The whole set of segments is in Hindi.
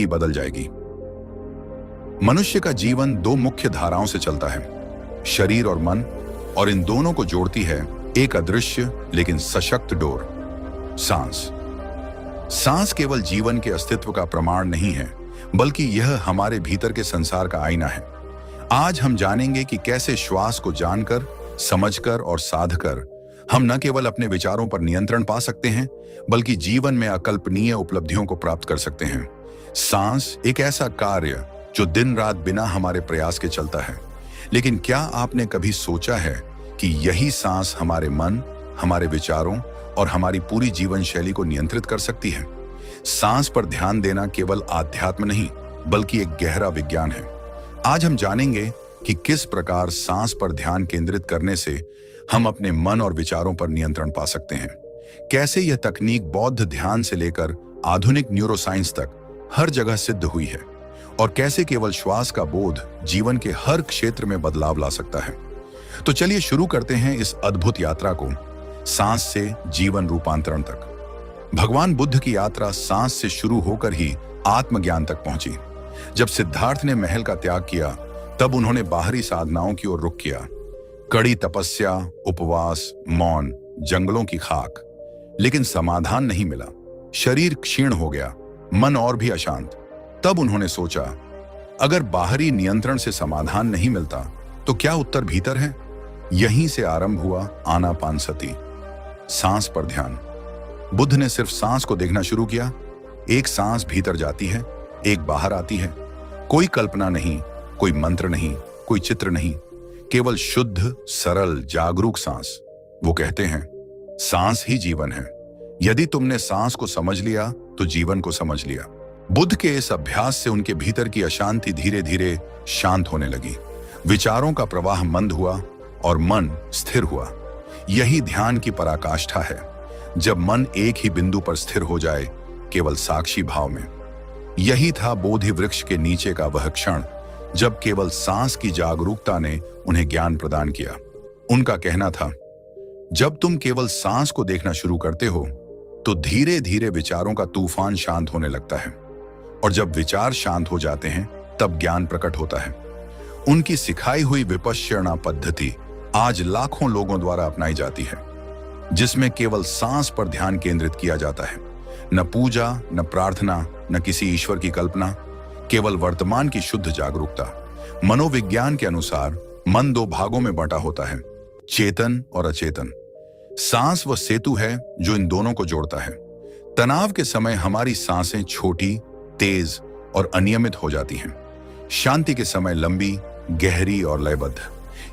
बदल जाएगी। मनुष्य का जीवन दो मुख्य धाराओं से चलता है, शरीर और मन, और इन दोनों को जोड़ती है एक अदृश्य लेकिन सशक्त डोर, सांस। सांस केवल जीवन के अस्तित्व का प्रमाण नहीं है, बल्कि यह हमारे भीतर के संसार का आईना है। आज हम जानेंगे कि कैसे श्वास को जानकर, समझकर और साधकर हम न केवल अपने विचारों पर नियंत्रण पा सकते हैं, बल्कि जीवन में अकल्पनीय उपलब्धियों को प्राप्त कर सकते हैं। सांस एक ऐसा कार्य जो दिन रात बिना हमारे प्रयास के चलता है, लेकिन क्या आपने कभी सोचा है कि यही सांस हमारे मन, हमारे विचारों और हमारी पूरी जीवन शैली को नियंत्रित कर सकती है? सांस पर ध्यान देना केवल आध्यात्म नहीं, बल्कि एक गहरा विज्ञान है। आज हम जानेंगे कि किस प्रकार सांस पर ध्यान केंद्रित करने से हम अपने मन और विचारों पर नियंत्रण पा सकते हैं। कैसे यह तकनीक बौद्ध ध्यान से लेकर आधुनिक न्यूरोसाइंस तक हर जगह सिद्ध हुई है, और कैसे केवल श्वास का बोध जीवन के हर क्षेत्र में बदलाव ला सकता है। तो चलिए शुरू करते हैं इस अद्भुत यात्रा को, सांस से जीवन रूपांतरण तक। भगवान बुद्ध की यात्रा सांस से शुरू होकर ही आत्मज्ञान तक पहुंची। जब सिद्धार्थ ने महल का त्याग किया, तब उन्होंने बाहरी साधनाओं की ओर रुख किया। कड़ी तपस्या, उपवास, मौन, जंगलों की खाक, लेकिन समाधान नहीं मिला। शरीर क्षीण हो गया, मन और भी अशांत। तब उन्होंने सोचा, अगर बाहरी नियंत्रण से समाधान नहीं मिलता, तो क्या उत्तर भीतर है? यहीं से आरंभ हुआ आनापानसति, सांस पर ध्यान। बुद्ध ने सिर्फ सांस को देखना शुरू किया। एक सांस भीतर जाती है, एक बाहर आती है। कोई कल्पना नहीं, कोई मंत्र नहीं, कोई चित्र नहीं, केवल शुद्ध, सरल, जागरूक सांस। वो कहते हैं, सांस ही जीवन है। यदि तुमने सांस को समझ लिया, तो जीवन को समझ लिया। बुद्ध के इस अभ्यास से उनके भीतर की अशांति धीरे धीरे शांत होने लगी। विचारों का प्रवाह मंद हुआ और मन स्थिर हुआ। यही ध्यान की पराकाष्ठा है, जब मन एक ही बिंदु पर स्थिर हो जाए, केवल साक्षी भाव में। यही था बोधि वृक्ष के नीचे का वह क्षण, जब केवल सांस की जागरूकता ने उन्हें ज्ञान प्रदान किया। उनका कहना था, जब तुम केवल सांस को देखना शुरू करते हो, तो धीरे धीरे विचारों का तूफान शांत होने लगता है, और जब विचार शांत हो जाते हैं, तब ज्ञान प्रकट होता है। उनकी सिखाई हुई विपश्यना पद्धति आज लाखों लोगों द्वारा अपनाई जाती है, जिसमें केवल सांस पर ध्यान केंद्रित किया जाता है। न पूजा, न प्रार्थना, न किसी ईश्वर की कल्पना, केवल वर्तमान की शुद्ध जागरूकता। मनोविज्ञान के अनुसार मन दो भागों में बंटा होता है, चेतन और अचेतन। सांस वह सेतु है जो इन दोनों को जोड़ता है। तनाव के समय हमारी सांसें छोटी, तेज और अनियमित हो जाती हैं। शांति के समय लंबी, गहरी और लयबद्ध।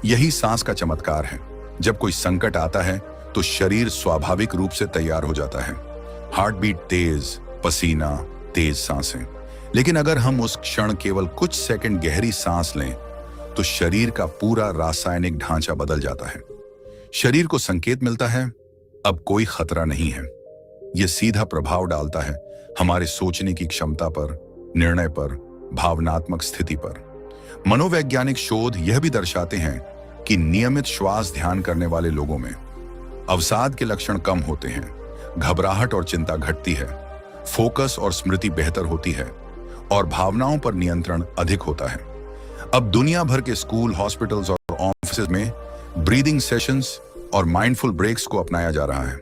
यही सांस का चमत्कार है। जब कोई संकट आता है, तो शरीर स्वाभाविक रूप से तैयार हो जाता है। हार्ट बीट तेज, पसीना, तेज सांसें। लेकिन अगर हम उस क्षण केवल कुछ सेकंड गहरी सांस लें, तो शरीर का पूरा रासायनिक ढांचा बदल जाता है। शरीर को संकेत मिलता है, अब कोई खतरा नहीं है। यह सीधा प्रभाव डालता है हमारे सोचने की क्षमता पर, निर्णय पर, भावनात्मक स्थिति पर। मनोवैज्ञानिक शोध यह भी दर्शाते हैं कि नियमित श्वास ध्यान करने वाले लोगों में अवसाद के लक्षण कम होते हैं, घबराहट और चिंता घटती है, फोकस और स्मृति बेहतर होती है, और भावनाओं पर नियंत्रण अधिक होता है। अब दुनिया भर के स्कूल, हॉस्पिटल्स और ऑफिस में ब्रीदिंग सेशंस और माइंडफुल ब्रेक्स को अपनाया जा रहा है।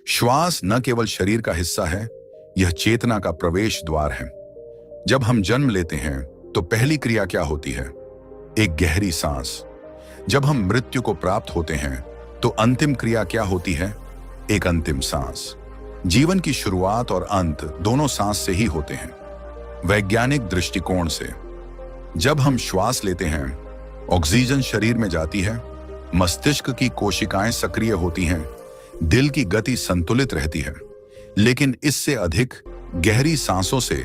श्वास न केवल शरीर का हिस्सा है, यह चेतना का प्रवेश द्वार है। जब हम जन्म लेते हैं, तो पहली क्रिया क्या होती है? एक गहरी सांस। जब हम मृत्यु को प्राप्त होते हैं, तो अंतिम क्रिया क्या होती है? एक अंतिम सांस। जीवन की शुरुआत और अंत दोनों सांस से ही होते हैं। वैज्ञानिक दृष्टिकोण से, जब हम श्वास लेते हैं, ऑक्सीजन शरीर में जाती है, मस्तिष्क की कोशिकाएं सक्रिय होती हैं, दिल की गति संतुलित रहती है। लेकिन इससे अधिक गहरी सांसों से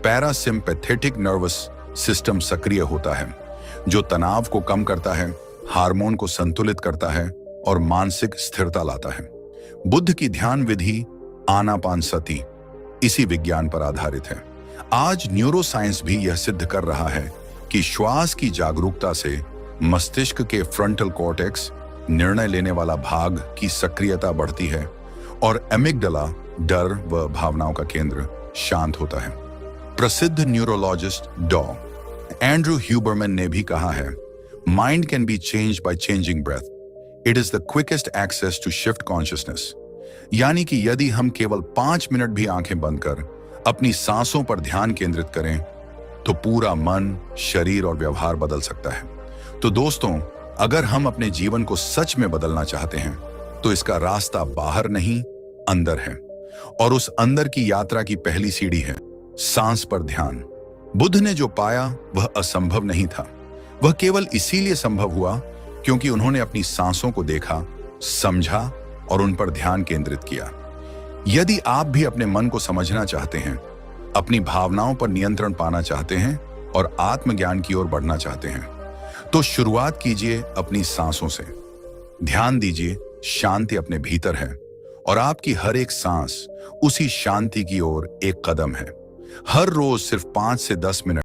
पैरासिम्पैथेटिक नर्वस सिस्टम सक्रिय होता है, जो तनाव को कम करता है, हार्मोन को संतुलित करता है और मानसिक स्थिरता लाता है। बुद्ध की ध्यान विधि आनापानसति इसी विज्ञान पर आधारित है। आज न्यूरोसाइंस भी यह सिद्ध कर रहा है कि श्वास की जागरूकता से मस्तिष्क के फ्रंटल कॉर्टेक्स, निर्णय लेने वाला भाग की सक्रियता बढ़ती है और एमिगडाला, डर व भावनाओं का केंद्र, शांत होता है। प्रसिद्ध न्यूरोलॉजिस्ट डॉ. एंड्रू ह्यूबरमैन ने भी कहा है, mind can be change by changing breath. It is the quickest access to shift consciousness. यानी कि यदि हम केवल 5 मिनट भी आंखें बंद कर अपनी सांसों पर ध्यान केंद्रित करें तो पूरा मन, शरीर और व्यवहार बदल सकता है. तो दोस्तों, अगर हम अपने जीवन को सच में बदलना चाहते हैं तो इसका रास्ता बाहर नहीं, अंदर है. और उस अंदर की यात्रा की पहली सीढ़ी है सांस पर ध्यान. बुद्ध ने जो पाया वह असंभव नहीं था. वह केवल इसीलिए संभव हुआ क्योंकि उन्होंने अपनी सांसों को देखा, समझा और उन पर ध्यान केंद्रित किया. यदि आप भी अपने मन को समझना चाहते हैं, अपनी भावनाओं पर नियंत्रण पाना चाहते हैं और आत्मज्ञान की ओर बढ़ना चाहते हैं, तो शुरुआत कीजिए अपनी सांसों से. ध्यान दीजिए शांति अपने भीतर है और आपकी हर एक सांस उसी शांति की ओर एक कदम है. हर रोज सिर्फ 5 से 10 मिनट